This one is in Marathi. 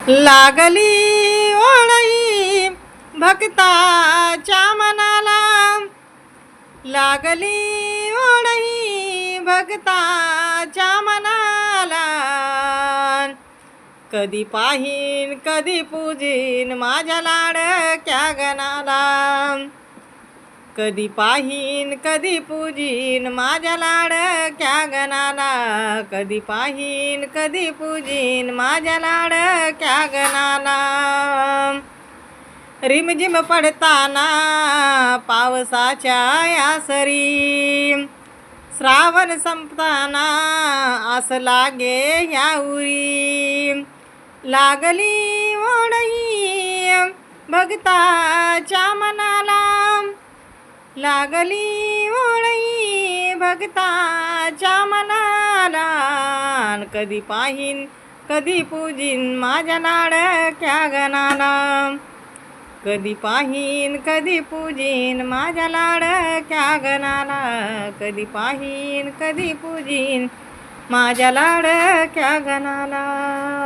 लागली ओळी भक्ताच्या मनाला, लागली ओळी भक्ताच्या मनाला. कधी पाहीन कधी पूजीन माझ्या लाडक्या गणाला, कधी पाहीन कधी पूजीन माझ्या लाडक्या गणाला, कधी पाहीन कधी पूजीन माझ्या लाडक्या गणाला. रिमझिम पडताना पावसाच्या या सरी, श्रावण संपताना आस लागे या उरी. लागली ओढई भक्ताच्या मनाला, लागली ओळी भक्ताच्या मनाला. कधी पाहीन कधी पूजीन माझ्या लाडक्या गणाला, कधी पाहीन कधी पूजीन माझ्या लाडक्या गणाला, कधी पाहीन कधी पूजीन माझ्या लाडक्या गणाला.